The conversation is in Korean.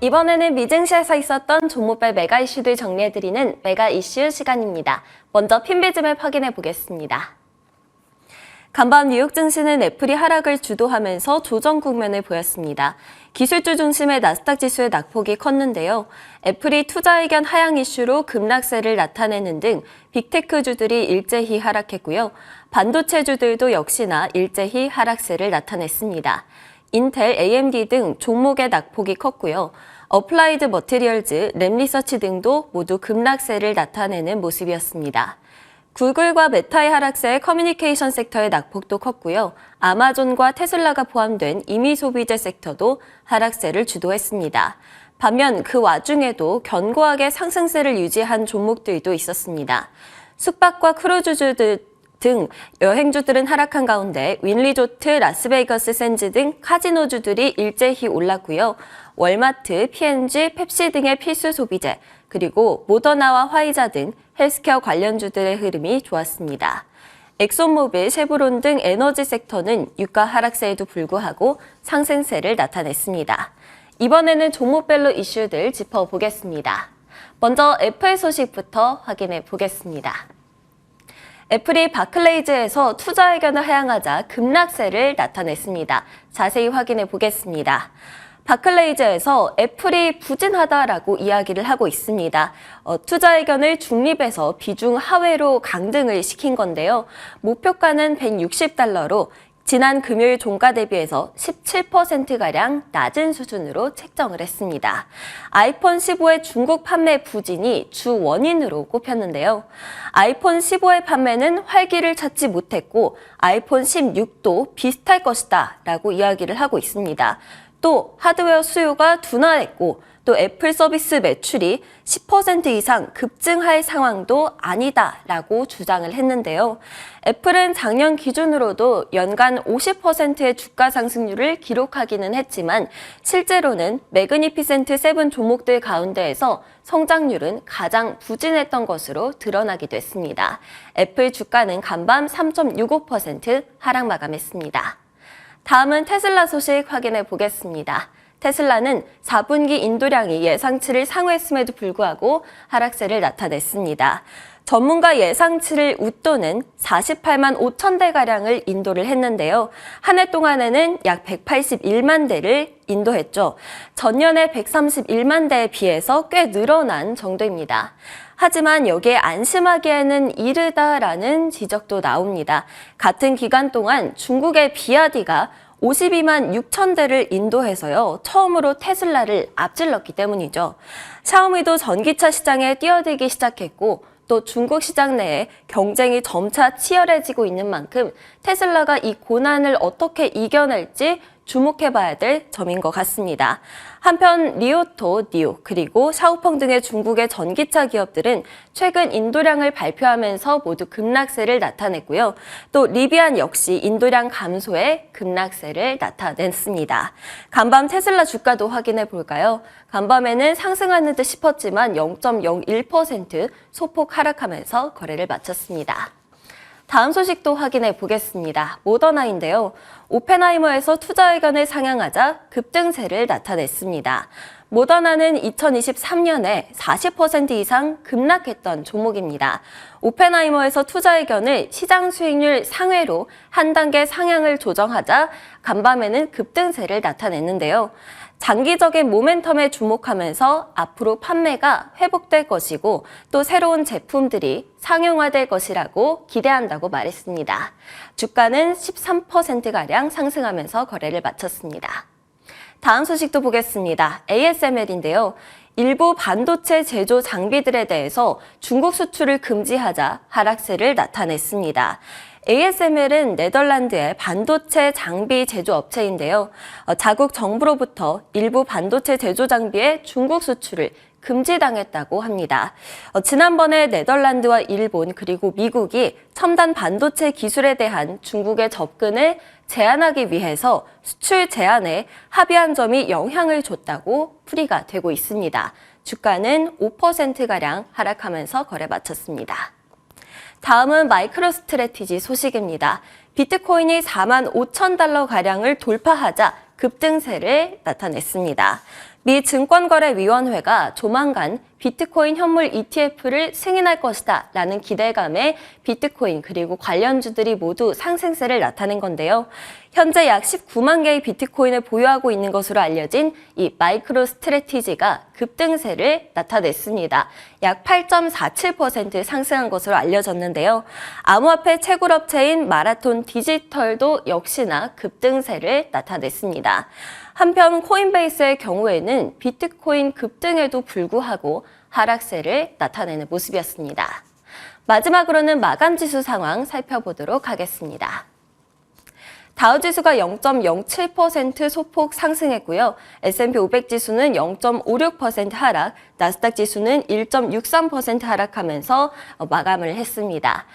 이번에는 미증시에서 있었던 종목별 메가 이슈들 정리해드리는 메가 이슈 시간입니다. 먼저 핀비즘을 확인해 보겠습니다. 간밤 뉴욕 증시는 애플이 하락을 주도하면서 조정 국면을 보였습니다. 기술주 중심의 나스닥 지수의 낙폭이 컸는데요. 애플이 투자 의견 하향 이슈로 급락세를 나타내는 등 빅테크주들이 일제히 하락했고요. 반도체주들도 역시나 일제히 하락세를 나타냈습니다. 인텔, AMD 등 종목의 낙폭이 컸고요. 어플라이드 머티리얼즈, 램리서치 등도 모두 급락세를 나타내는 모습이었습니다. 구글과 메타의 하락세에 커뮤니케이션 섹터의 낙폭도 컸고요. 아마존과 테슬라가 포함된 임의 소비재 섹터도 하락세를 주도했습니다. 반면 그 와중에도 견고하게 상승세를 유지한 종목들도 있었습니다. 숙박과 크루즈주들 등 여행주들은 하락한 가운데 윈리조트, 라스베이거스 샌즈 등 카지노주들이 일제히 올랐고요. 월마트, P&G, 펩시 등의 필수 소비재, 그리고 모더나와 화이자 등 헬스케어 관련주들의 흐름이 좋았습니다. 엑손모빌, 쉐브론 등 에너지 섹터는 유가 하락세에도 불구하고 상승세를 나타냈습니다. 이번에는 종목별로 이슈들 짚어보겠습니다. 먼저 애플 소식부터 확인해 보겠습니다. 애플이 바클레이즈에서 투자 의견을 하향하자 급락세를 나타냈습니다. 자세히 확인해 보겠습니다. 바클레이즈에서 애플이 부진하다라고 이야기를 하고 있습니다. 투자 의견을 중립에서 비중 하회로 강등을 시킨 건데요. 목표가는 $160로 지난 금요일 종가 대비해서 17%가량 낮은 수준으로 책정을 했습니다. 아이폰 15의 중국 판매 부진이 주 원인으로 꼽혔는데요. 아이폰 15의 판매는 활기를 찾지 못했고 아이폰 16도 비슷할 것이다 라고 이야기를 하고 있습니다. 또 하드웨어 수요가 둔화했고 또 애플 서비스 매출이 10% 이상 급증할 상황도 아니다라고 주장을 했는데요. 애플은 작년 기준으로도 연간 50%의 주가 상승률을 기록하기는 했지만 실제로는 매그니피센트 7 종목들 가운데에서 성장률은 가장 부진했던 것으로 드러나기도 했습니다. 애플 주가는 간밤 3.65% 하락 마감했습니다. 다음은 테슬라 소식 확인해 보겠습니다. 테슬라는 4분기 인도량이 예상치를 상회했음에도 불구하고 하락세를 나타냈습니다. 전문가 예상치를 웃도는 48만 5천 대가량을 인도를 했는데요. 한 해 동안에는 약 181만 대를 인도했죠. 전년의 131만 대에 비해서 꽤 늘어난 정도입니다. 하지만 여기에 안심하기에는 이르다라는 지적도 나옵니다. 같은 기간 동안 중국의 비아디가 52만 6천 대를 인도해서요. 처음으로 테슬라를 앞질렀기 때문이죠. 샤오미도 전기차 시장에 뛰어들기 시작했고 또 중국 시장 내에 경쟁이 점차 치열해지고 있는 만큼 테슬라가 이 고난을 어떻게 이겨낼지 주목해봐야 될 점인 것 같습니다. 한편 리오토, 니오, 그리고 샤오펑 등의 중국의 전기차 기업들은 최근 인도량을 발표하면서 모두 급락세를 나타냈고요. 또 리비안 역시 인도량 감소에 급락세를 나타냈습니다. 간밤 테슬라 주가도 확인해 볼까요? 간밤에는 상승하는 듯 싶었지만 0.01% 소폭 하락하면서 거래를 마쳤습니다. 다음 소식도 확인해 보겠습니다. 모더나인데요. 오펜하이머에서 투자 의견을 상향하자 급등세를 나타냈습니다. 모더나는 2023년에 40% 이상 급락했던 종목입니다. 오펜하이머에서 투자 의견을 시장 수익률 상회로 한 단계 상향을 조정하자 간밤에는 급등세를 나타냈는데요. 장기적인 모멘텀에 주목하면서 앞으로 판매가 회복될 것이고 또 새로운 제품들이 상용화될 것이라고 기대한다고 말했습니다. 주가는 13%가량 상승하면서 거래를 마쳤습니다. 다음 소식도 보겠습니다. ASML인데요. 일부 반도체 제조 장비들에 대해서 중국 수출을 금지하자 하락세를 나타냈습니다. ASML은 네덜란드의 반도체 장비 제조업체인데요. 자국 정부로부터 일부 반도체 제조 장비의 중국 수출을 금지당했다고 합니다. 지난번에 네덜란드와 일본 그리고 미국이 첨단 반도체 기술에 대한 중국의 접근을 제한하기 위해서 수출 제한에 합의한 점이 영향을 줬다고 풀이가 되고 있습니다. 주가는 5%가량 하락하면서 거래 마쳤습니다. 다음은 마이크로스트래티지 소식입니다. 비트코인이 4만 5천 달러 가량을 돌파하자 급등세를 나타냈습니다. 미 증권거래위원회가 조만간 비트코인 현물 ETF를 승인할 것이다 라는 기대감에 비트코인 그리고 관련주들이 모두 상승세를 나타낸 건데요. 현재 약 19만 개의 비트코인을 보유하고 있는 것으로 알려진 이 마이크로 스트래티지가 급등세를 나타냈습니다. 약 8.47% 상승한 것으로 알려졌는데요. 암호화폐 채굴업체인 마라톤 디지털도 역시나 급등세를 나타냈습니다. 한편 코인베이스의 경우에는 비트코인 급등에도 불구하고 하락세를 나타내는 모습이었습니다. 마지막으로는 마감지수 상황 살펴보도록 하겠습니다. 다우지수가 0.07% 소폭 상승했고요. S&P 500 지수는 0.56% 하락, 나스닥 지수는 1.63% 하락하면서 마감을 했습니다.